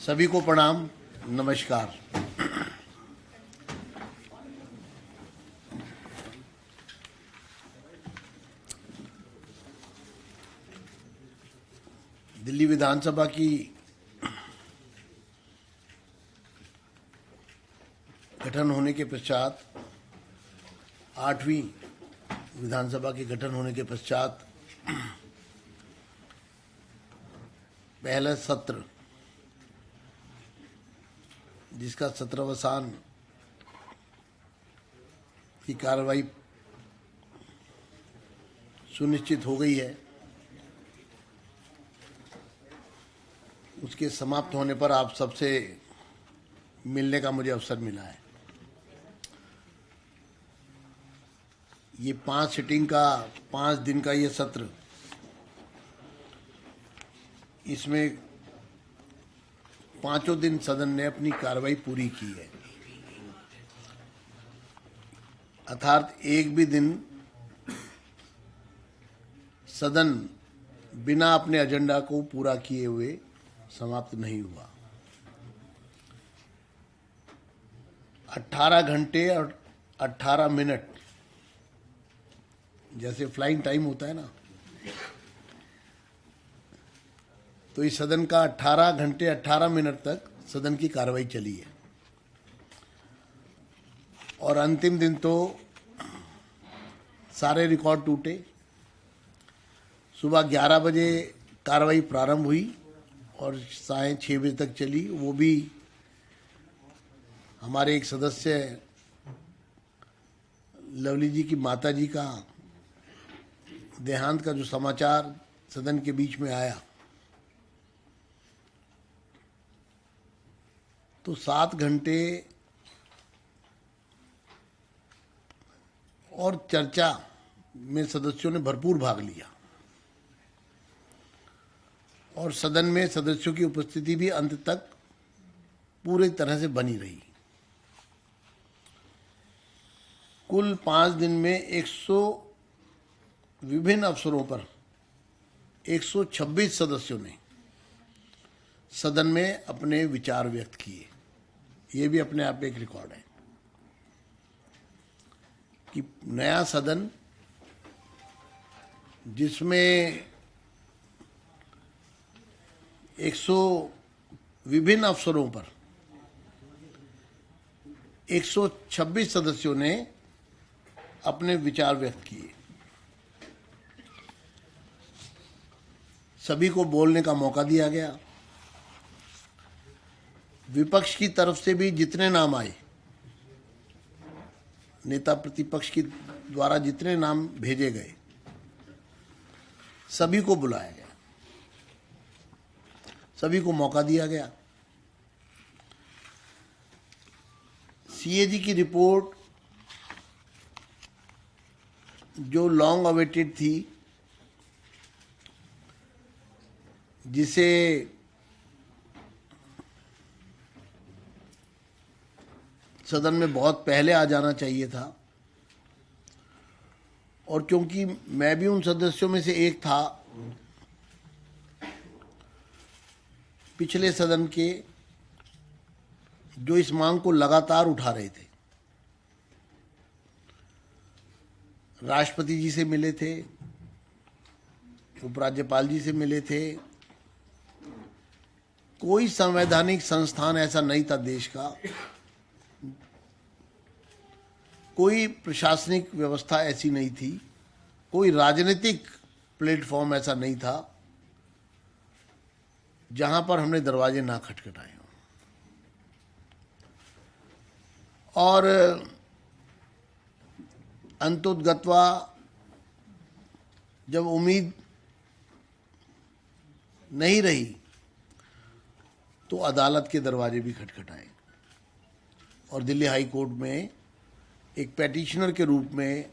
सभी को प्रणाम, नमस्कार। दिल्ली विधानसभा की गठन होने के पश्चात 8वीं विधानसभा के गठन होने के पश्चात पहला सत्र, जिसका सत्रावसान की कार्रवाई सुनिश्चित हो गई है, उसके समाप्त होने पर आप सबसे मिलने का मुझे अवसर मिला है। ये 5 सिटिंग का 5 दिन का ये सत्र, इसमें 5 दिन सदन ने अपनी कार्रवाई पूरी की है, अर्थात एक भी दिन सदन बिना अपने एजेंडा को पूरा किए हुए समाप्त नहीं हुआ। 18 घंटे और 18 मिनट, जैसे फ्लाइंग टाइम होता है ना, तो इस सदन का 18 घंटे 18 मिनट तक सदन की कार्रवाई चली है। और अंतिम दिन तो सारे रिकॉर्ड टूटे। सुबह 11 बजे कार्रवाई प्रारंभ हुई और साढ़े 6 बजे तक चली। वो भी हमारे एक सदस्य लवली जी की माता जी का देहांत का जो समाचार सदन के बीच में आया, तो 7 घंटे और चर्चा में सदस्यों ने भरपूर भाग लिया और सदन में सदस्यों की उपस्थिति भी अंत तक पूरी तरह से बनी रही। कुल 5 दिन में 100 विभिन्न अवसरों पर 126 सदस्यों ने सदन में अपने विचार व्यक्त किए। ये भी अपने आप में एक रिकॉर्ड है कि नया सदन, जिसमें 100 विभिन्न अवसरों पर 126 सदस्यों ने अपने विचार व्यक्त किए। सभी को बोलने का मौका दिया गया। विपक्ष की तरफ से भी जितने नाम आए, नेता प्रतिपक्ष की द्वारा जितने नाम भेजे गए, सभी को बुलाया गया, सभी को मौका दिया गया। सीएजी की रिपोर्ट जो लॉन्ग अवेटेड थी, जिसे सदन में बहुत पहले आ जाना चाहिए था, और क्योंकि मैं भी उन सदस्यों में से एक था पिछले सदन के, जो इस मांग को लगातार उठा रहे थे, राष्ट्रपति जी से मिले थे, उपराज्यपाल जी से मिले थे। कोई संवैधानिक संस्थान ऐसा नहीं था देश का, कोई प्रशासनिक व्यवस्था ऐसी नहीं थी, कोई राजनीतिक प्लेटफॉर्म ऐसा नहीं था जहां पर हमने दरवाजे ना खटखटाए हों। और अंतोगत्वा जब उम्मीद नहीं रही, तो अदालत के दरवाजे भी खटखटाए और दिल्ली हाई कोर्ट में एक पेटिशनर के रूप में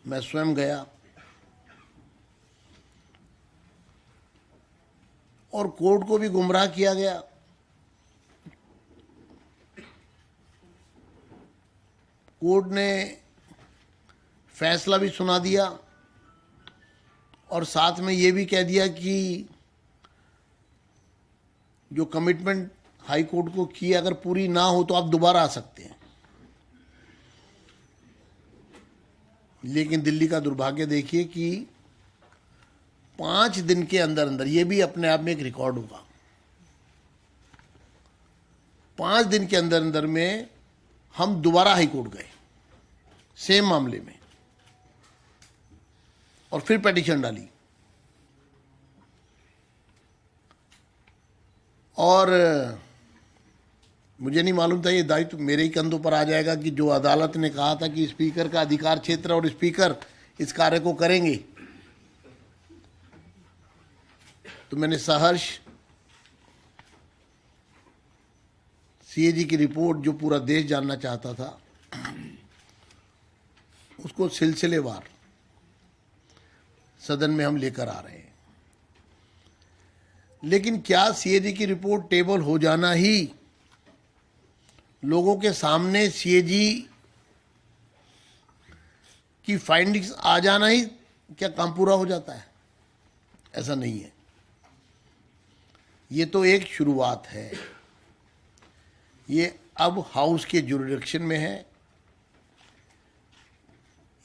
मैं स्वयं गया और कोर्ट को भी गुमराह किया गया। कोर्ट ने फैसला भी सुना दिया और साथ में ये भी कह दिया कि जो कमिटमेंट हाई कोर्ट को की अगर पूरी ना हो तो आप दोबारा आ सकते हैं। लेकिन दिल्ली का दुर्भाग्य देखिए कि 5 दिन के अंदर अंदर, ये भी अपने आप में एक रिकॉर्ड होगा, 5 दिन के अंदर अंदर में हम दोबारा हाई कोर्ट गए सेम मामले में और फिर पिटीशन डाली। और मुझे नहीं मालूम था ये दायित्व मेरे ही कंधों पर आ जाएगा कि जो अदालत ने कहा था कि स्पीकर का अधिकार क्षेत्र और स्पीकर इस कार्य को करेंगे, तो मैंने सहर्ष सीएजी की रिपोर्ट जो पूरा देश जानना चाहता था उसको सिलसिलेवार सदन में हम लेकर आ रहे हैं। लेकिन क्या सीएजी की रिपोर्ट टेबल हो जाना ही, लोगों के सामने सीएजी की फाइंडिंग्स आ जाना ही क्या काम पूरा हो जाता है? ऐसा नहीं है। ये तो एक शुरुआत है। ये अब हाउस के जुरिडिक्शन में है।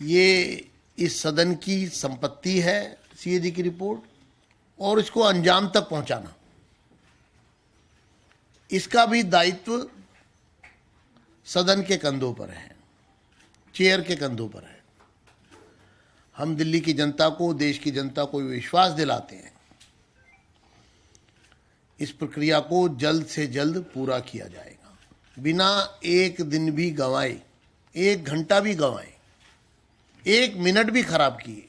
ये इस सदन की संपत्ति है सीएजी की रिपोर्ट, और इसको अंजाम तक पहुंचाना, इसका भी दायित्व सदन के कंधों पर है, चेयर के कंधों पर है। हम दिल्ली की जनता को, देश की जनता को विश्वास दिलाते हैं इस प्रक्रिया को जल्द से जल्द पूरा किया जाएगा, बिना एक दिन भी गंवाए, 1 घंटा भी गंवाए, 1 मिनट भी खराब किए।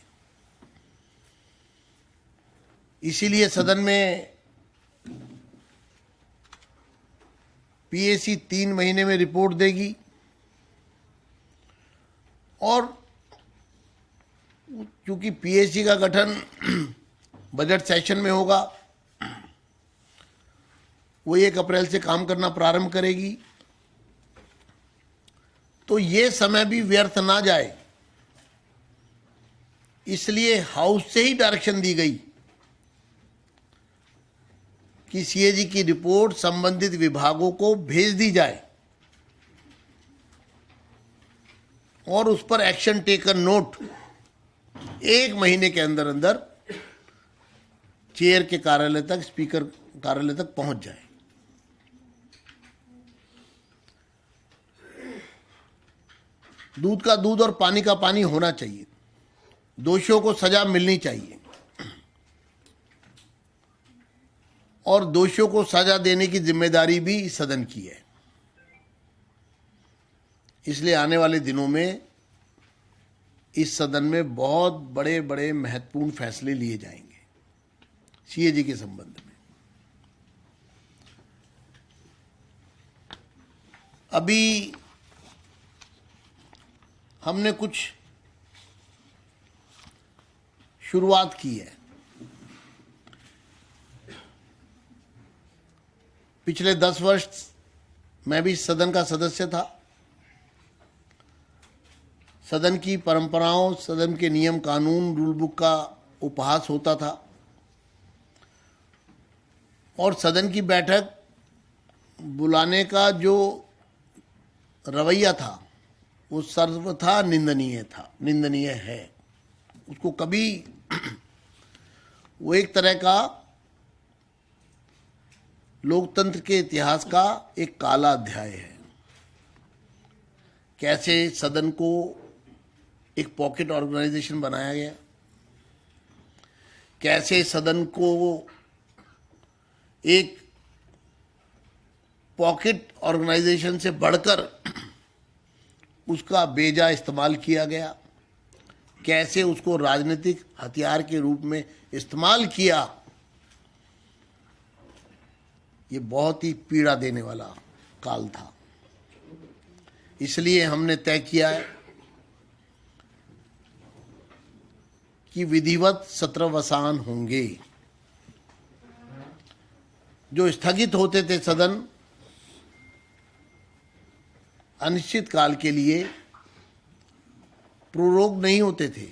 इसीलिए सदन में पीएसी 3 महीने में रिपोर्ट देगी, और क्योंकि पीएसी का गठन बजट सेशन में होगा, वो 1 अप्रैल से काम करना प्रारंभ करेगी, तो ये समय भी व्यर्थ ना जाए, इसलिए हाउस से ही डायरेक्शन दी गई कि सीएजी की रिपोर्ट संबंधित विभागों को भेज दी जाए और उस पर एक्शन टेकन नोट 1 महीने के अंदर अंदर चेयर के कार्यालय तक, स्पीकर कार्यालय तक पहुंच जाए। दूध का दूध और पानी का पानी होना चाहिए, दोषियों को सजा मिलनी चाहिए, और दोषियों को सजा देने की जिम्मेदारी भी सदन की है। इसलिए आने वाले दिनों में इस सदन में बहुत बड़े बड़े महत्वपूर्ण फैसले लिए जाएंगे सीएजी के संबंध में। अभी हमने कुछ शुरुआत की है। पिछले 10 वर्ष मैं भी सदन का सदस्य था। सदन की परंपराओं, सदन के नियम कानून, रूल बुक का उपहास होता था, और सदन की बैठक बुलाने का जो रवैया था वो सर्वथा निंदनीय है। उसको कभी वो एक तरह का लोकतंत्र के इतिहास का एक काला अध्याय है। कैसे सदन को एक पॉकेट ऑर्गेनाइजेशन बनाया गया, कैसे सदन को एक पॉकेट ऑर्गेनाइजेशन से बढ़कर उसका बेजा इस्तेमाल किया गया, कैसे उसको राजनीतिक हथियार के रूप में इस्तेमाल किया। ये बहुत ही पीड़ा देने वाला काल था। इसलिए हमने तय किया है कि विधिवत सत्रवसान होंगे। जो स्थगित होते थे सदन अनिश्चित काल के लिए, प्रोरोग नहीं होते थे,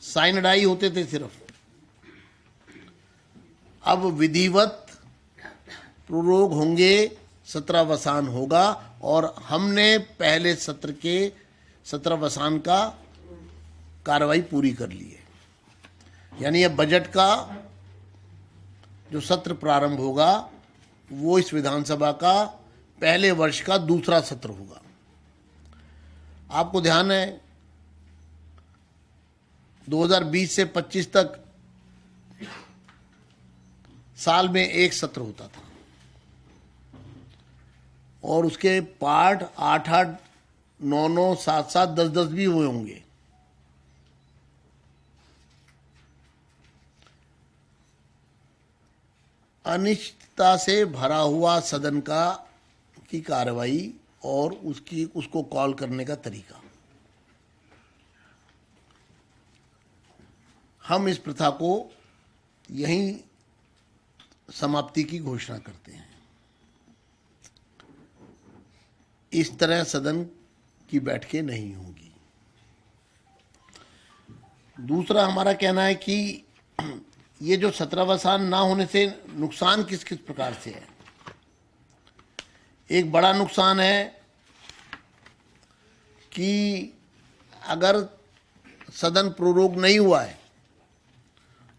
साइनडाई होते थे सिर्फ। अब विधिवत प्ररोग होंगे, सत्रावसान होगा, और हमने पहले सत्र के सत्रावसान का कार्रवाई पूरी कर ली है। यानी अब बजट का जो सत्र प्रारंभ होगा वो इस विधानसभा का पहले वर्ष का दूसरा सत्र होगा। आपको ध्यान है 2020 से 25 तक साल में एक सत्र होता था, और उसके पार्ट 8-8, 9-9, 7-7, 10-10 भी हुए होंगे। अनिश्चितता से भरा हुआ सदन की कार्रवाई और उसको कॉल करने का तरीका, हम इस प्रथा को यहीं समाप्ति की घोषणा करते हैं। इस तरह सदन की बैठकें नहीं होगी। दूसरा हमारा कहना है कि ये जो सत्रावसान ना होने से नुकसान किस किस प्रकार से है। एक बड़ा नुकसान है कि अगर सदन प्रोरोग नहीं हुआ है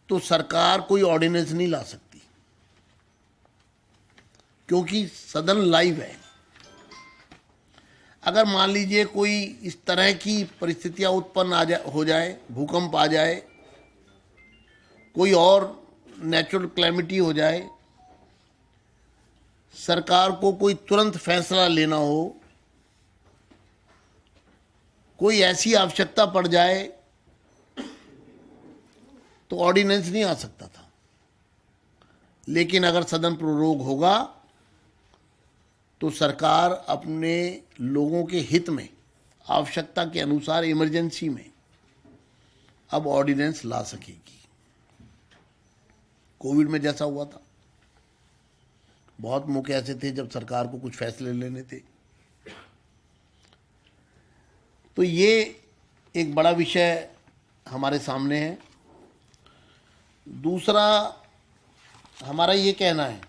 तो सरकार कोई ऑर्डिनेंस नहीं ला सकती, क्योंकि सदन लाइव है। अगर मान लीजिए कोई इस तरह की परिस्थितियां उत्पन्न हो जाए, भूकंप आ जाए, कोई और नेचुरल क्लैमिटी हो जाए, सरकार को कोई तुरंत फैसला लेना हो, कोई ऐसी आवश्यकता पड़ जाए, तो ऑर्डिनेंस नहीं आ सकता था। लेकिन अगर सदन प्रोरोग होगा तो सरकार अपने लोगों के हित में, आवश्यकता के अनुसार, इमरजेंसी में अब ऑर्डिनेंस ला सकेगी। कोविड में जैसा हुआ था, बहुत मौके ऐसे थे जब सरकार को कुछ फैसले लेने थे। तो ये एक बड़ा विषय हमारे सामने है। दूसरा हमारा ये कहना है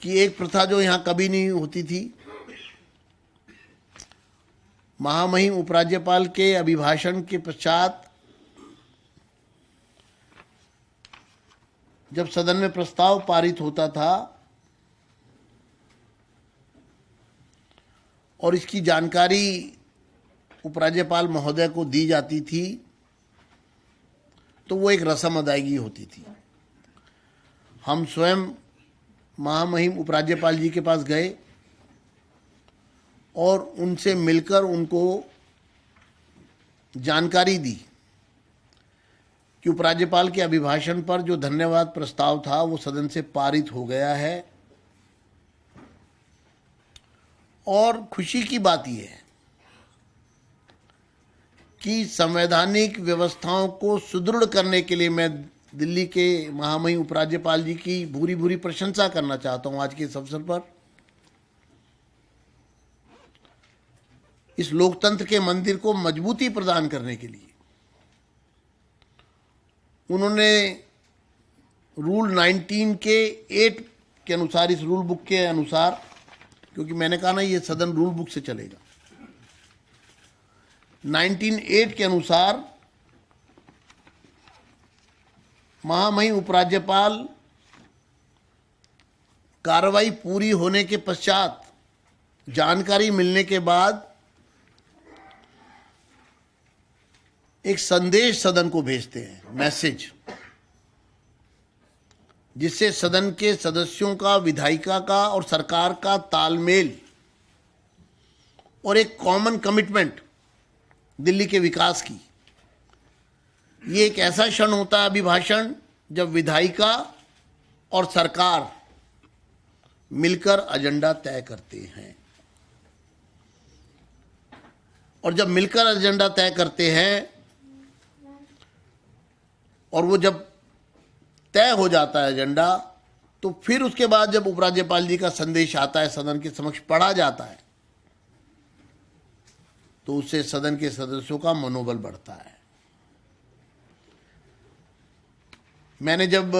कि एक प्रथा जो यहाँ कभी नहीं होती थी, महामहिम उपराज्यपाल के अभिभाषण के पश्चात जब सदन में प्रस्ताव पारित होता था और इसकी जानकारी उपराज्यपाल महोदय को दी जाती थी, तो वो एक रस्म अदायगी होती थी। हम स्वयं महामहिम उपराज्यपाल जी के पास गए और उनसे मिलकर उनको जानकारी दी कि उपराज्यपाल के अभिभाषण पर जो धन्यवाद प्रस्ताव था वो सदन से पारित हो गया है। और खुशी की बात यह है कि संवैधानिक व्यवस्थाओं को सुदृढ़ करने के लिए मैं दिल्ली के महामहिम उपराज्यपाल जी की भूरी भूरी प्रशंसा करना चाहता हूं आज के इस अवसर पर। इस लोकतंत्र के मंदिर को मजबूती प्रदान करने के लिए उन्होंने रूल 19 के 8 के अनुसार, इस रूल बुक के अनुसार, क्योंकि मैंने कहा ना ये सदन रूल बुक से चलेगा, 19(8) के अनुसार महामहिम उपराज्यपाल कार्रवाई पूरी होने के पश्चात, जानकारी मिलने के बाद एक संदेश सदन को भेजते हैं, मैसेज, जिससे सदन के सदस्यों का, विधायिका का और सरकार का तालमेल और एक कॉमन कमिटमेंट दिल्ली के विकास की। ये एक ऐसा क्षण होता है अभिभाषण जब विधायिका और सरकार मिलकर एजेंडा तय करते हैं, और जब मिलकर एजेंडा तय करते हैं और वो जब तय हो जाता है एजेंडा, तो फिर उसके बाद जब उपराज्यपाल जी का संदेश आता है, सदन के समक्ष पढ़ा जाता है, तो उससे सदन के सदस्यों का मनोबल बढ़ता है। मैंने जब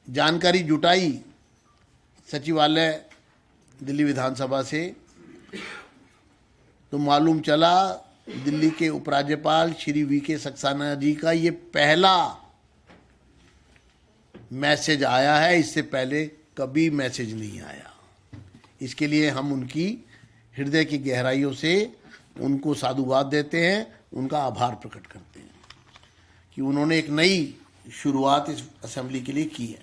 जानकारी जुटाई सचिवालय दिल्ली विधानसभा से, तो मालूम चला दिल्ली के उपराज्यपाल श्री वी.के. सक्सेना जी का ये पहला मैसेज आया है, इससे पहले कभी मैसेज नहीं आया। इसके लिए हम उनकी हृदय की गहराइयों से उनको साधुवाद देते हैं, उनका आभार प्रकट करते हैं कि उन्होंने एक नई शुरुआत इस असेंबली के लिए की है।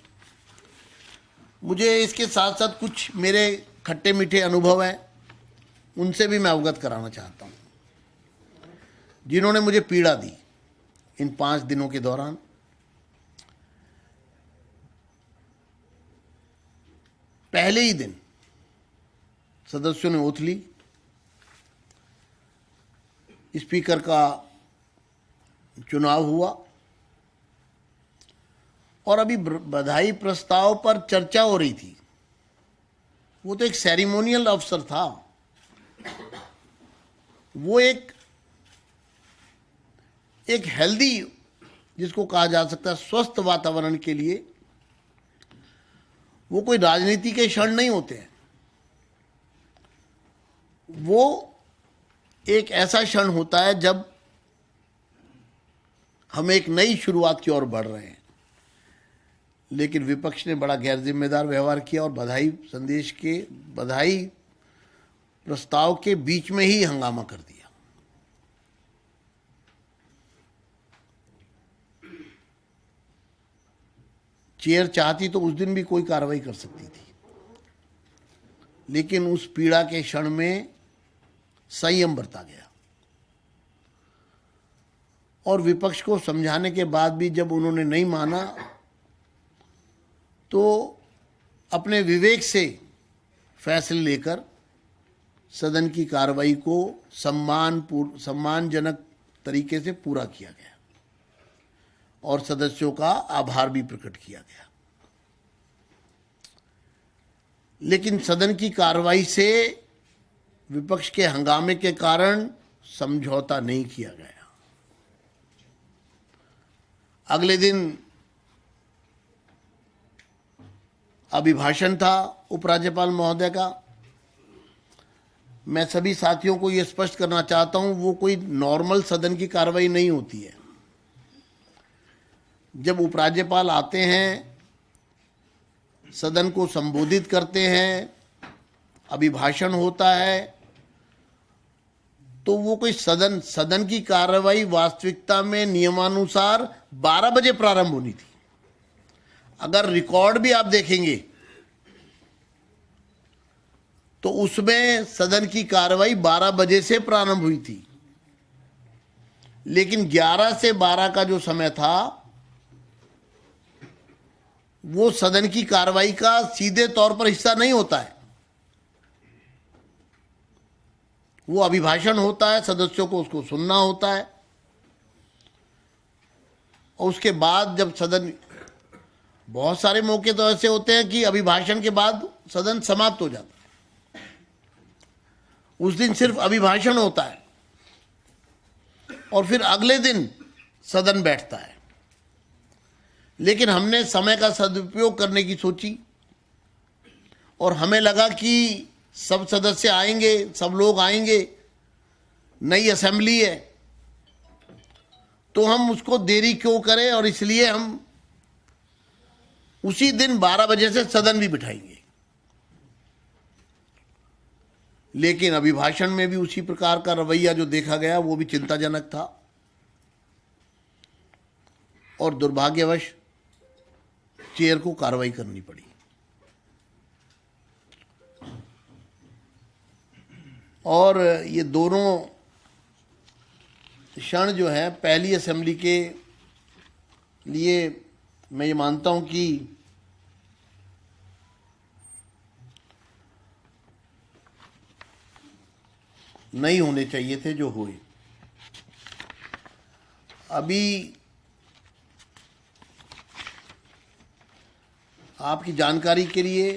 मुझे इसके साथ साथ कुछ मेरे खट्टे मीठे अनुभव हैं, उनसे भी मैं अवगत कराना चाहता हूँ, जिन्होंने मुझे पीड़ा दी इन 5 दिनों के दौरान। पहले ही दिन सदस्यों ने ओथ ली, स्पीकर का चुनाव हुआ और अभी बधाई प्रस्ताव पर चर्चा हो रही थी। वो तो एक सेरेमोनियल अवसर था, वो एक हेल्दी, जिसको कहा जा सकता है स्वस्थ वातावरण के लिए, वो कोई राजनीति के क्षण नहीं होते हैं। वो एक ऐसा क्षण होता है जब हम एक नई शुरुआत की ओर बढ़ रहे हैं। लेकिन विपक्ष ने बड़ा गैर जिम्मेदार व्यवहार किया और बधाई प्रस्ताव के बीच में ही हंगामा कर दिया। चेयर चाहती तो उस दिन भी कोई कार्रवाई कर सकती थी, लेकिन उस पीड़ा के क्षण में संयम बरता गया और विपक्ष को समझाने के बाद भी जब उन्होंने नहीं माना तो अपने विवेक से फैसले लेकर सदन की कार्रवाई को सम्मानजनक तरीके से पूरा किया गया और सदस्यों का आभार भी प्रकट किया गया। लेकिन सदन की कार्रवाई से विपक्ष के हंगामे के कारण समझौता नहीं किया गया। अगले दिन अभिभाषण था उपराज्यपाल महोदय का। मैं सभी साथियों को यह स्पष्ट करना चाहता हूं, वो कोई नॉर्मल सदन की कार्रवाई नहीं होती है। जब उपराज्यपाल आते हैं, सदन को संबोधित करते हैं, अभिभाषण होता है, तो वो कोई सदन की कार्रवाई वास्तविकता में नियमानुसार 12 बजे प्रारंभ होनी थी। अगर रिकॉर्ड भी आप देखेंगे तो उसमें सदन की कार्रवाई 12 बजे से प्रारंभ हुई थी, लेकिन 11 से 12 का जो समय था वो सदन की कार्रवाई का सीधे तौर पर हिस्सा नहीं होता है। वो अभिभाषण होता है, सदस्यों को उसको सुनना होता है और उसके बाद जब सदन, बहुत सारे मौके तो ऐसे होते हैं कि अभिभाषण के बाद सदन समाप्त हो जाता है, उस दिन सिर्फ अभिभाषण होता है और फिर अगले दिन सदन बैठता है। लेकिन हमने समय का सदुपयोग करने की सोची और हमें लगा कि सब सदस्य आएंगे, सब लोग आएंगे, नई असेंबली है, तो हम उसको देरी क्यों करें, और इसलिए हम उसी दिन 12 बजे से सदन भी बिठाएंगे। लेकिन अभिभाषण में भी उसी प्रकार का रवैया जो देखा गया वो भी चिंताजनक था और दुर्भाग्यवश चेयर को कार्रवाई करनी पड़ी। और ये दोनों क्षण जो है पहली असेंबली के लिए मैं ये मानता हूं कि नहीं होने चाहिए थे जो हुए। अभी आपकी जानकारी के लिए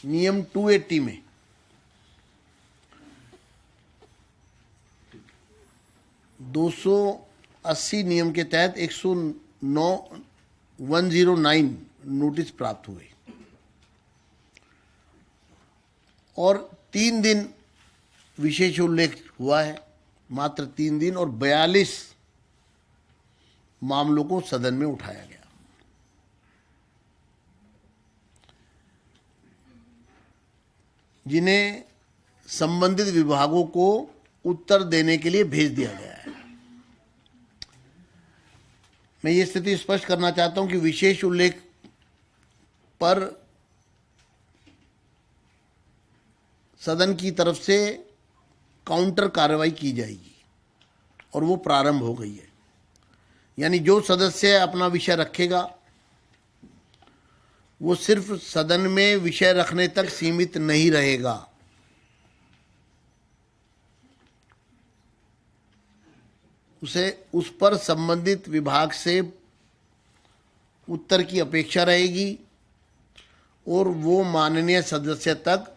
नियम 280 में (280) नियम के तहत 109 109 नोटिस प्राप्त हुए और 3 दिन विशेष उल्लेख हुआ है, मात्र 3 दिन, और 42 मामलों को सदन में उठाया गया। जिन्हें संबंधित विभागों को उत्तर देने के लिए भेज दिया गया है। मैं ये स्थिति स्पष्ट करना चाहता हूं कि विशेष उल्लेख पर सदन की तरफ से काउंटर कार्रवाई की जाएगी और वो प्रारंभ हो गई है। यानी जो सदस्य अपना विषय रखेगा वो सिर्फ सदन में विषय रखने तक सीमित नहीं रहेगा, उसे उस पर संबंधित विभाग से उत्तर की अपेक्षा रहेगी और वो माननीय सदस्य तक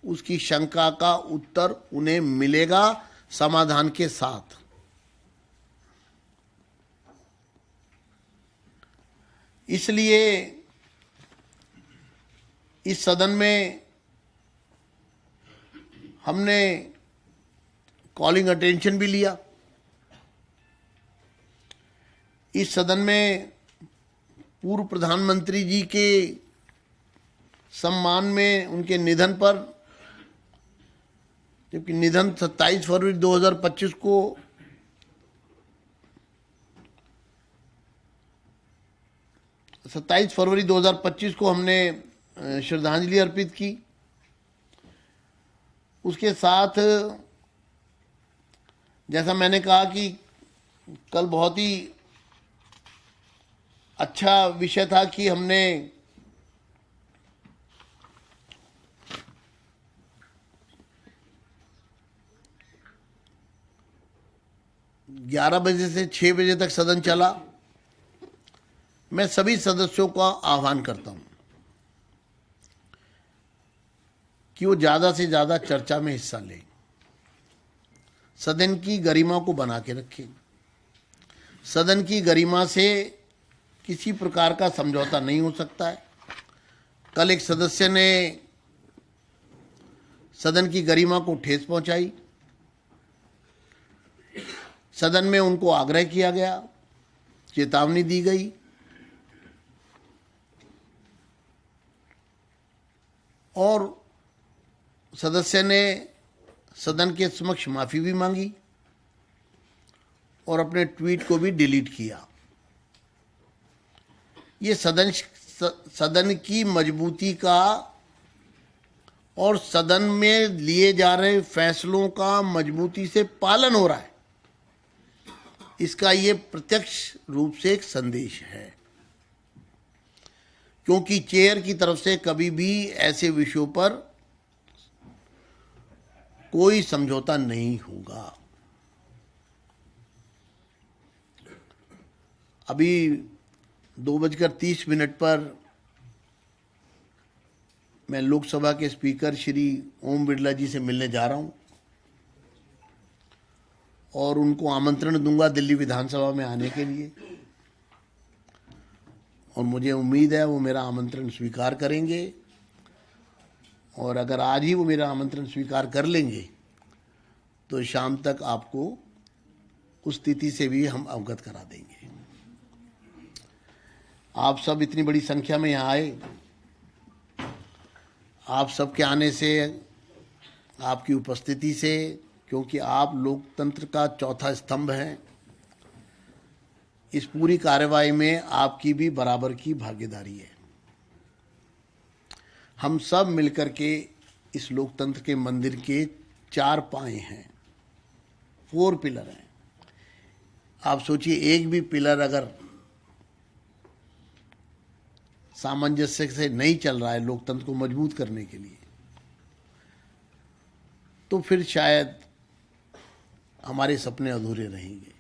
उसकी शंका का उत्तर उन्हें मिलेगा समाधान के साथ। इसलिए इस सदन में हमने कॉलिंग अटेंशन भी लिया। इस सदन में पूर्व प्रधानमंत्री जी के सम्मान में उनके निधन पर, जबकि निधन 27 फरवरी 2025 को हमने श्रद्धांजलि अर्पित की। उसके साथ जैसा मैंने कहा कि कल बहुत ही अच्छा विषय था कि हमने ग्यारह बजे से 6 बजे तक सदन चला। मैं सभी सदस्यों का आह्वान करता हूं कि वो ज्यादा से ज्यादा चर्चा में हिस्सा लें, सदन की गरिमा को बना के रखें। सदन की गरिमा से किसी प्रकार का समझौता नहीं हो सकता है। कल एक सदस्य ने सदन की गरिमा को ठेस पहुंचाई। सदन में उनको आग्रह किया गया, चेतावनी दी गई और सदस्य ने सदन के समक्ष माफी भी मांगी और अपने ट्वीट को भी डिलीट किया। ये सदन की मजबूती का और सदन में लिए जा रहे फैसलों का मजबूती से पालन हो रहा है, इसका ये प्रत्यक्ष रूप से एक संदेश है। क्योंकि चेयर की तरफ से कभी भी ऐसे विषयों पर कोई समझौता नहीं होगा। अभी 2:30 पर मैं लोकसभा के स्पीकर श्री ओम बिरला जी से मिलने जा रहा हूं और उनको आमंत्रण दूंगा दिल्ली विधानसभा में आने के लिए, और मुझे उम्मीद है वो मेरा आमंत्रण स्वीकार करेंगे। और अगर आज ही वो मेरा आमंत्रण स्वीकार कर लेंगे तो शाम तक आपको उस स्थिति से भी हम अवगत करा देंगे। आप सब इतनी बड़ी संख्या में यहाँ आए, आप सबके आने से, आपकी उपस्थिति से, क्योंकि आप लोकतंत्र का चौथा स्तंभ हैं, इस पूरी कार्यवाही में आपकी भी बराबर की भागीदारी है। हम सब मिलकर के इस लोकतंत्र के मंदिर के 4 पाए हैं, 4 पिलर हैं। आप सोचिए, एक भी पिलर अगर सामंजस्य से नहीं चल रहा है लोकतंत्र को मजबूत करने के लिए, तो फिर शायद हमारे सपने अधूरे रहेंगे।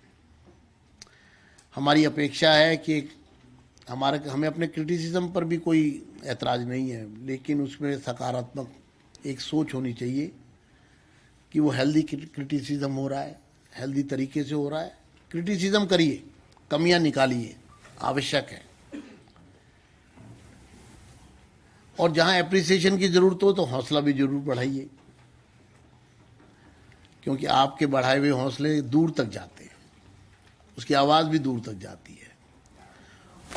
हमारी अपेक्षा है कि हमें अपने क्रिटिसिज्म पर भी कोई ऐतराज नहीं है, लेकिन उसमें सकारात्मक एक सोच होनी चाहिए कि वो हेल्दी क्रिटिसिज्म हो रहा है, हेल्दी तरीके से हो रहा है। क्रिटिसिज्म करिए, कमियां निकालिए, आवश्यक है, और जहां एप्रिसिएशन की जरूरत हो तो हौसला भी जरूर बढ़ाइए, क्योंकि आपके बढ़ाए हुए हौसले दूर तक जाते हैं, उसकी आवाज भी दूर तक जाती है,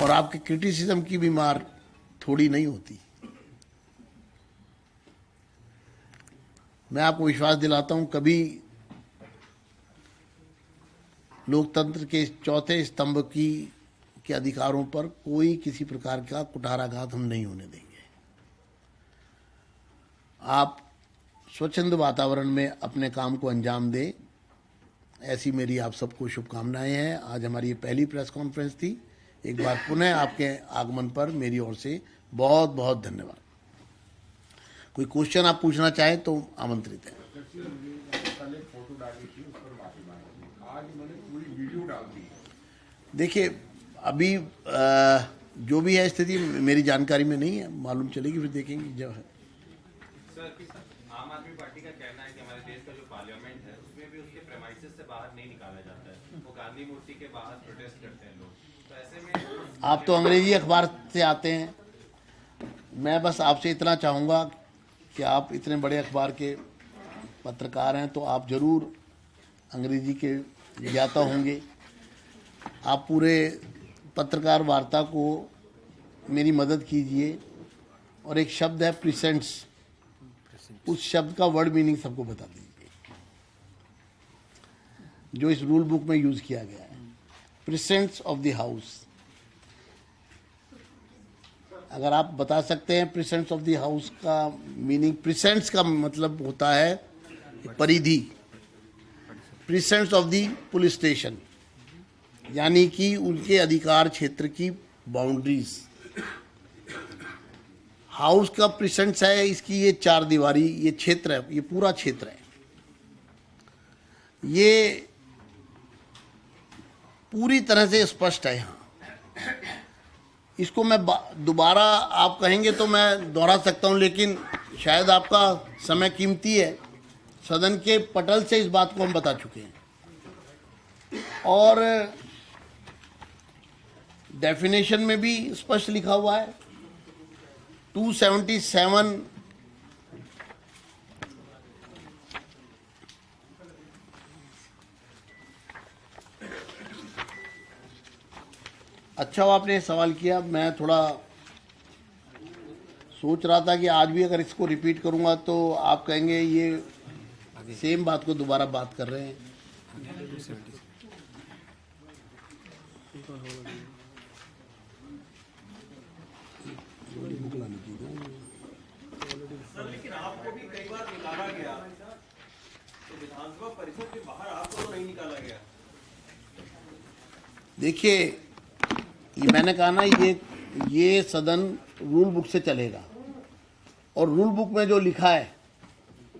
और आपके क्रिटिसिज्म की भी मार थोड़ी नहीं होती। मैं आपको विश्वास दिलाता हूं, कभी लोकतंत्र के चौथे स्तंभ के अधिकारों पर कोई किसी प्रकार का कुठाराघात हम नहीं होने देंगे। आप स्वच्छंद वातावरण में अपने काम को अंजाम दें, ऐसी मेरी आप सबको शुभकामनाएं हैं। आज हमारी ये पहली प्रेस कॉन्फ्रेंस थी। एक बार पुनः आपके आगमन पर मेरी ओर से बहुत बहुत धन्यवाद। कोई क्वेश्चन आप पूछना चाहें तो आमंत्रित है। देखिए, अभी जो भी है स्थिति मेरी जानकारी में नहीं है, मालूम चलेगी फिर देखेंगे जब है। आम आदमी पार्टी का कहना है कि हमारे देश का जो पार्लियामेंट है उसमें भी उसके प्रेमाइसेस से बाहर नहीं निकाला जाता है, वो गांधी मूर्ति के बाहर प्रोटेस्ट करते हैं लोग। तो ऐसे में आप तो अंग्रेजी अखबार से आते हैं, मैं बस आपसे इतना चाहूँगा कि आप इतने बड़े अखबार के पत्रकार हैं तो आप जरूर अंग्रेजी के ज्ञाता होंगे। आप पूरे पत्रकार वार्ता को मेरी मदद कीजिए, और एक शब्द है प्रेजेंट्स, उस शब्द का वर्ड मीनिंग सबको बता दीजिए, जो इस रूल बुक में यूज किया गया है। प्रेजेंट्स ऑफ द हाउस, अगर आप बता सकते हैं प्रेजेंट्स ऑफ द हाउस का मीनिंग। प्रेजेंट्स का मतलब होता है परिधि, presents of the police station, यानी कि उनके अधिकार क्षेत्र की बाउंड्रीज। हाउस का प्रेजेंट्स है, इसकी ये चार दीवारी, ये क्षेत्र है, ये पूरा क्षेत्र है, ये पूरी तरह से स्पष्ट है यहाँ। इसको मैं दोबारा आप कहेंगे तो मैं दोहरा सकता हूँ, लेकिन शायद आपका समय कीमती है। सदन के पटल से इस बात को हम बता चुके हैं, और डेफिनेशन में भी स्पष्ट लिखा हुआ है। 277 अच्छा हुआ आपने सवाल किया। मैं थोड़ा सोच रहा था कि आज भी अगर इसको रिपीट करूंगा तो आप कहेंगे ये सेम बात को दोबारा बात कर रहे हैं। लेकिन आपको भी कई बार निकाला गया, तो विधानसभा परिसर के बाहर आपको तो नहीं निकाला गया। देखिए, ये मैंने कहा ना, ये सदन रूल बुक से चलेगा, और रूल बुक में जो लिखा है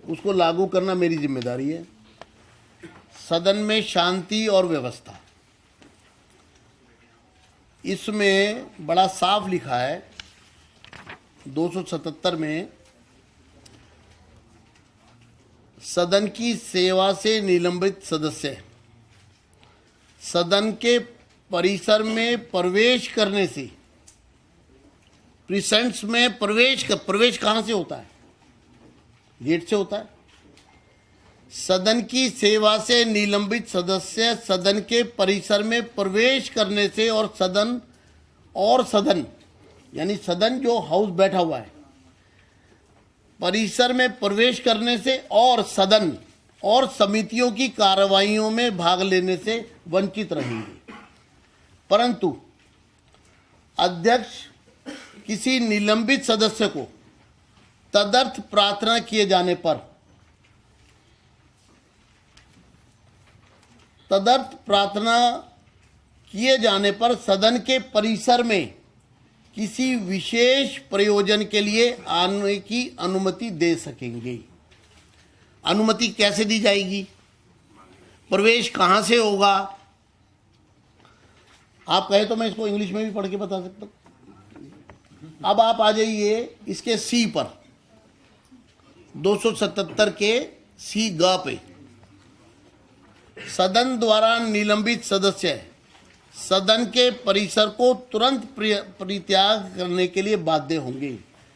उसको लागू करना मेरी जिम्मेदारी है। सदन में शांति और व्यवस्था, इसमें बड़ा साफ लिखा है 277 में, सदन की सेवा से निलंबित सदस्य सदन के परिसर में प्रवेश करने से, प्रीसेंट्स में प्रवेश कहां से होता है? गेट से होता है। सदन की सेवा से निलंबित सदस्य सदन के परिसर में प्रवेश करने से, और सदन यानी सदन जो हाउस बैठा हुआ है, परिसर में प्रवेश करने से, और सदन और समितियों की कार्रवाइयों में भाग लेने से वंचित रहेंगे। परंतु अध्यक्ष किसी निलंबित सदस्य को तदर्थ प्रार्थना किए जाने पर सदन के परिसर में किसी विशेष प्रयोजन के लिए आने की अनुमति दे सकेंगे। अनुमति कैसे दी जाएगी? प्रवेश कहां से होगा? आप कहे तो मैं इसको इंग्लिश में भी पढ़ के बता सकता हूं। अब आप आ जाइए इसके सी पर, 277 के सी ग पे। सदन द्वारा निलंबित सदस्य सदन के परिसर को तुरंत परित्याग करने के लिए बाध्य होंगे।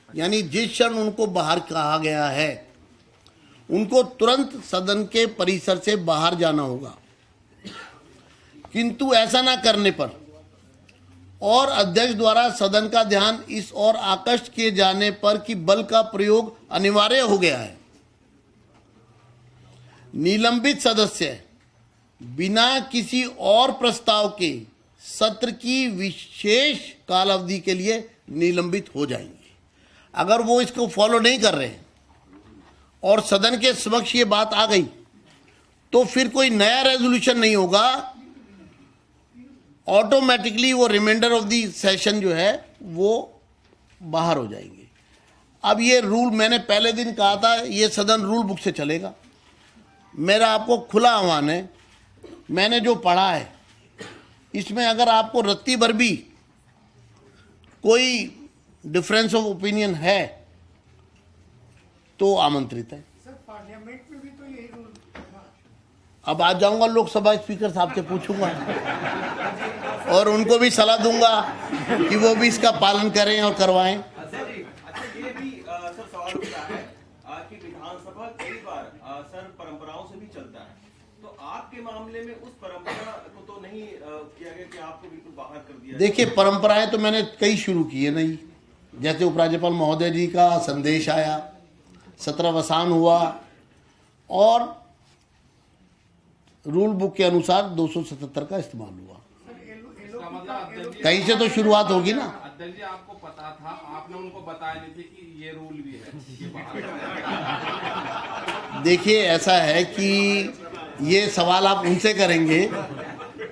यानी जिस क्षण उनको बाहर कहा गया है उनको तुरंत सदन के परिसर से बाहर जाना होगा। किंतु ऐसा ना करने पर और अध्यक्ष द्वारा सदन का ध्यान इस ओर आकर्षित किए जाने पर कि बल का प्रयोग अनिवार्य हो गया है, निलंबित सदस्य बिना किसी और प्रस्ताव के सत्र की विशेष काल अवधि के लिए निलंबित हो जाएंगे। अगर वो इसको फॉलो नहीं कर रहे और सदन के समक्ष ये बात आ गई तो फिर कोई नया रेजोल्यूशन नहीं होगा, ऑटोमेटिकली वो रिमाइंडर ऑफ दी सेशन जो है वो बाहर हो जाएंगे। अब ये रूल मैंने पहले दिन कहा था, ये सदन रूल बुक से चलेगा। मेरा आपको खुला आह्वान है, मैंने जो पढ़ा है इसमें अगर आपको रत्ती भर भी कोई डिफरेंस ऑफ ओपिनियन है तो आमंत्रित है। सर पार्लियामेंट में भी तो यही रूल था। अब आज जाऊंगा लोकसभा स्पीकर साहब से पूछूंगा और उनको भी सलाह दूंगा कि वो भी इसका पालन करें और करवाएं। अच्छा ये भी सर सवाल उठता है कि विधानसभा कई बार सर परंपराओं से भी चलता है, तो आपके मामले में उस परंपरा को तो नहीं किया गया कि आपको बिल्कुल बाहर कर दिया? देखिए, परंपराएं तो मैंने कई शुरू की है नहीं, जैसे उपराज्यपाल महोदय जी का संदेश आया, सत्रावसान हुआ और रूल बुक के अनुसार 277 का इस्तेमाल हुआ। इसका मतलब अध्यक्ष जी, कहीं से तो शुरुआत होगी ना। अध्यक्ष जी आपको पता था, आपने उनको बताया नहीं थे कि ये रूल भी है, ये बाहर। देखिए, ऐसा है कि ये सवाल आप उनसे करेंगे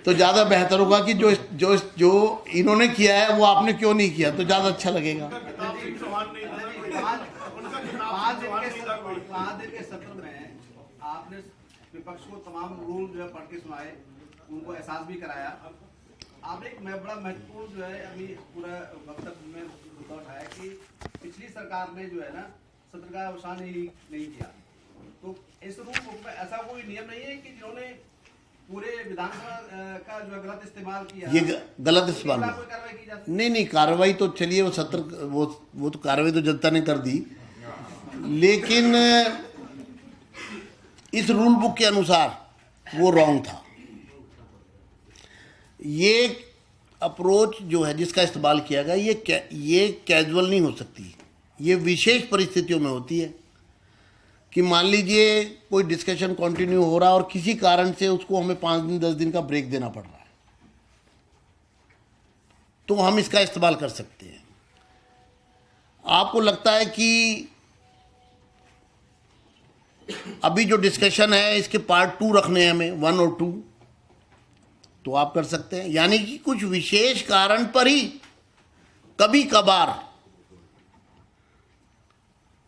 तो ज़्यादा बेहतर होगा कि जो जो जो इन्होंने किया है वो आपने क्यों नहीं किया, तो ज़्यादा अच्छा लगेगा। 5 दिन के सत्र में आपने विपक्ष को तमाम रूल जो है पढ़ के सुनाए, उनको एहसास भी कराया। आपने एक बड़ा महत्वपूर्ण जो है अभी पूरा वक्तव्य में मुद्दा उठाया कि पिछली सरकार ने जो है ना सत्र का अवसान ही नहीं किया। तो इस रूल बुक में ऐसा कोई नियम नहीं है कि जिन्होंने पूरे विधानसभा का जो गलत इस्तेमाल किया, ये गलत इस्तेमाल कोई कार्रवाई की जा सकती? नहीं, कार्रवाई तो चलिए वो सत्र वो तो कार्रवाई तो जनता ने कर दी, लेकिन इस रूल बुक के अनुसार वो रॉन्ग था। ये अप्रोच जो है जिसका इस्तेमाल किया गया ये कैजुअल नहीं हो सकती, ये विशेष परिस्थितियों में होती है कि मान लीजिए कोई डिस्कशन कंटिन्यू हो रहा है और किसी कारण से उसको हमें 5 दिन 10 दिन का ब्रेक देना पड़ रहा है, तो हम इसका इस्तेमाल कर सकते हैं। आपको लगता है कि अभी जो डिस्कशन है इसके पार्ट 2 रखने हैं हमें 1 और 2, तो आप कर सकते हैं। यानी कि कुछ विशेष कारण पर ही कभी कभार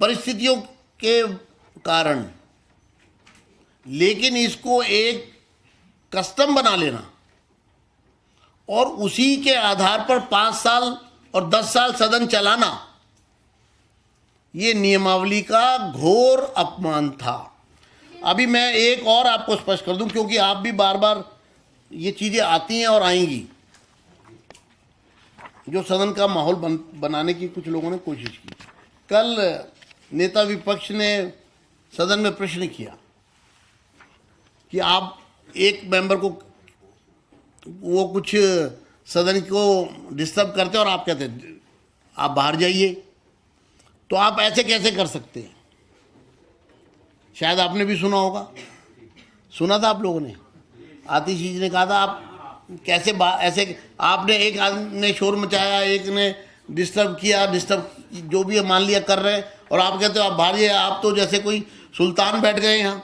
परिस्थितियों के कारण, लेकिन इसको एक कस्टम बना लेना और उसी के आधार पर 5 साल और 10 साल सदन चलाना, ये नियमावली का घोर अपमान था। अभी मैं एक और आपको स्पष्ट कर दूं, क्योंकि आप भी बार बार ये चीज़ें आती हैं और आएंगी, जो सदन का माहौल बनाने की कुछ लोगों ने कोशिश की। कल नेता विपक्ष ने सदन में प्रश्न किया कि आप एक मेंबर को वो कुछ सदन को डिस्टर्ब करते और आप कहते आप बाहर जाइए, तो आप ऐसे कैसे कर सकते हैं? शायद आपने भी सुना होगा, सुना था आप लोगों ने। आतिश जी ने कहा था आप कैसे ऐसे, आपने एक आदमी ने शोर मचाया, एक ने डिस्टर्ब किया, जो भी मान लिया कर रहे हैं, और आप कहते हो आप बाहर जाइए, आप तो जैसे कोई सुल्तान बैठ गए यहाँ।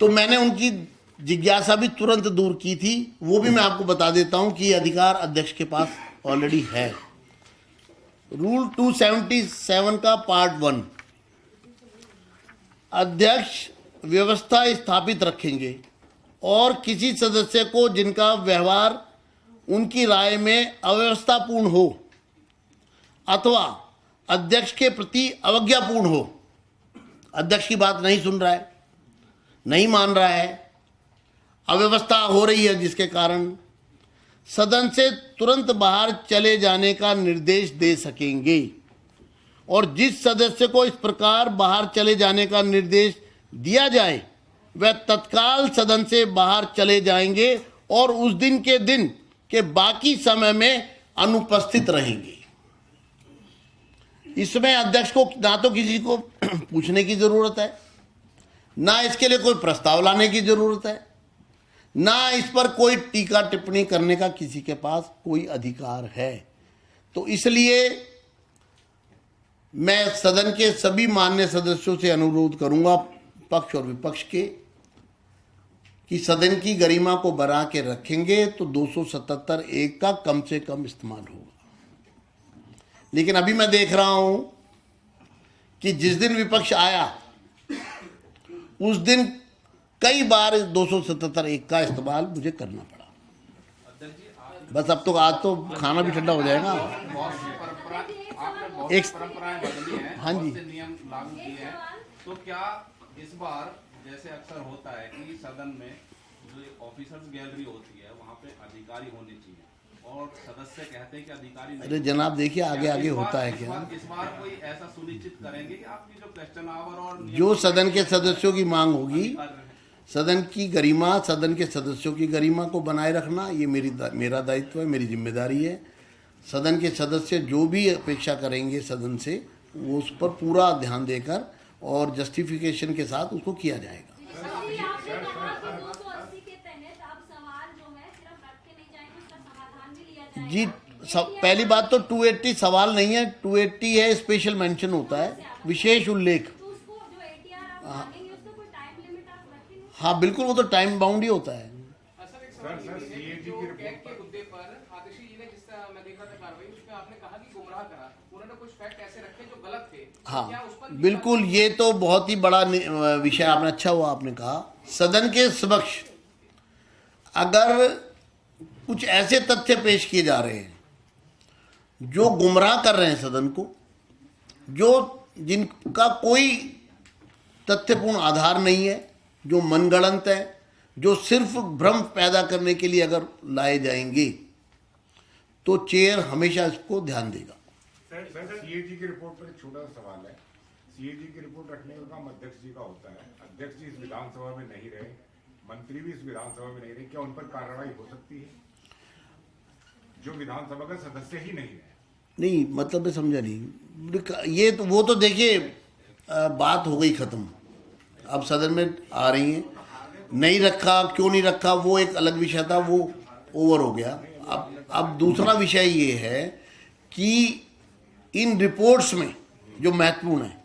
तो मैंने उनकी जिज्ञासा भी तुरंत दूर की थी। वो भी मैं आपको बता देता हूं कि अधिकार अध्यक्ष के पास ऑलरेडी है। रूल 277 का पार्ट 1, अध्यक्ष व्यवस्था स्थापित रखेंगे और किसी सदस्य को जिनका व्यवहार उनकी राय में अव्यवस्थापूर्ण हो अथवा अध्यक्ष के प्रति अवज्ञापूर्ण हो, अध्यक्ष की बात नहीं सुन रहा है, नहीं मान रहा है, अव्यवस्था हो रही है जिसके कारण सदन से तुरंत बाहर चले जाने का निर्देश दे सकेंगे, और जिस सदस्य को इस प्रकार बाहर चले जाने का निर्देश दिया जाए वह तत्काल सदन से बाहर चले जाएंगे और उस दिन के बाकी समय में अनुपस्थित रहेंगे। इसमें अध्यक्ष को ना तो किसी को पूछने की जरूरत है, ना इसके लिए कोई प्रस्ताव लाने की जरूरत है, ना इस पर कोई टीका टिप्पणी करने का किसी के पास कोई अधिकार है। तो इसलिए मैं सदन के सभी माननीय सदस्यों से अनुरोध करूंगा, पक्ष और विपक्ष के, कि सदन की गरिमा को बना के रखेंगे तो 277(1) का कम से कम इस्तेमाल होगा। लेकिन अभी मैं देख रहा हूं कि जिस दिन विपक्ष आया उस दिन कई बार 277(1) का इस्तेमाल मुझे करना पड़ा। बस अब तो आज तो खाना भी ठंडा हो जाएगा। बहुत सी परंपरा, आपने बहुत एक- सी परंपराएं बदली हैं, हाँ जी। बहुत से नियम लागू किए हैं। तो क्या इस बार जैसे अक्सर होता है कि सदन में जो ऑफिसर्स गैलरी होती है वहाँ पे अधिकारी होने चाहिए और सदस्य कहते हैं कि अधिकारी नहीं। अरे जनाब देखिए आगे क्या आगे इस बार- होता है इस क्या, बार- इस बार कोई ऐसा सुनिश्चित करेंगे कि आपकी जो क्वेश्चन आवर और नियम- जो सदन के सदस्यों की मांग होगी, अधिकार रहें। सदन की गरिमा, सदन के सदस्यों की गरिमा को बनाए रखना ये मेरा दायित्व है, मेरी जिम्मेदारी है। सदन के सदस्य जो भी अपेक्षा करेंगे सदन से, वो उस पर पूरा ध्यान देकर और जस्टिफिकेशन के साथ उसको किया जाएगा। अभी आपने कहा कि 280 के तहत अब सवाल जो है सिर्फ रख के नहीं जाएंगे, उसका समाधान भी लिया जाएगा। जी पहली बात तो 280 सवाल नहीं है, 280 है स्पेशल मेंशन होता है, विशेष उल्लेख। तो उसको जो ATR आप मांगेंगे उसका कोई टाइम लिमिट आप रखेंगे? हाँ बिल्कुल, वो तो टाइम बाउंड ही होता है। सर एक सवाल ये है कि जो कैग के मुद्दे पर आतिशी जी ने जिस तरह मैं देखा था कार्रवाई, उसमें आपने कहा कि गुमराह करा, उन्होंने कुछ फैक्ट ऐसे रखे जो गलत थे। हाँ क्या उस पर बिल्कुल, ये तो बहुत ही बड़ा विषय आपने, अच्छा हुआ आपने कहा। सदन के समक्ष अगर कुछ ऐसे तथ्य पेश किए जा रहे हैं जो गुमराह कर रहे हैं सदन को, जो जिनका कोई तथ्यपूर्ण आधार नहीं है, जो मनगढ़ंत है, जो सिर्फ भ्रम पैदा करने के लिए अगर लाए जाएंगे तो चेयर हमेशा इसको ध्यान देगा। सर सीएजी की रिपोर्ट पर एक छोटा सा सवाल है। सीएजी की रिपोर्ट रखने का काम अध्यक्ष जी का होता है। अध्यक्ष जी इस विधानसभा में नहीं रहे, मंत्री भी इस विधानसभा में नहीं रहे, क्या उन पर कार्रवाई हो सकती है जो विधानसभा का सदस्य ही नहीं है? नहीं, मतलब मैं समझा नहीं। ये तो वो तो देखिए बात हो गई खत्म, अब सदन में आ रही हैं। नहीं रखा, क्यों नहीं रखा, वो एक अलग विषय था, वो ओवर हो गया। अब दूसरा विषय ये है कि इन रिपोर्ट्स में जो महत्वपूर्ण है,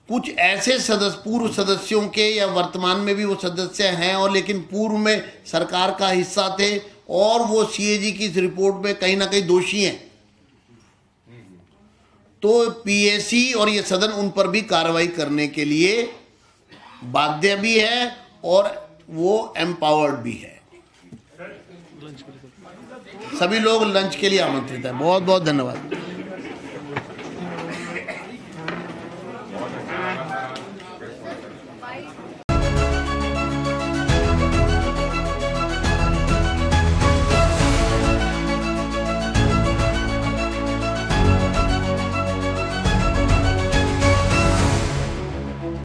कुछ ऐसे सदस्य, पूर्व सदस्यों के या वर्तमान में भी वो सदस्य हैं और लेकिन पूर्व में सरकार का हिस्सा थे और वो सीएजी की इस रिपोर्ट में कहीं ना कहीं दोषी हैं, तो पीएसी और ये सदन उन पर भी कार्रवाई करने के लिए बाध्य भी है और वो एम्पावर्ड भी है। सभी लोग लंच के लिए आमंत्रित हैं। बहुत बहुत धन्यवाद।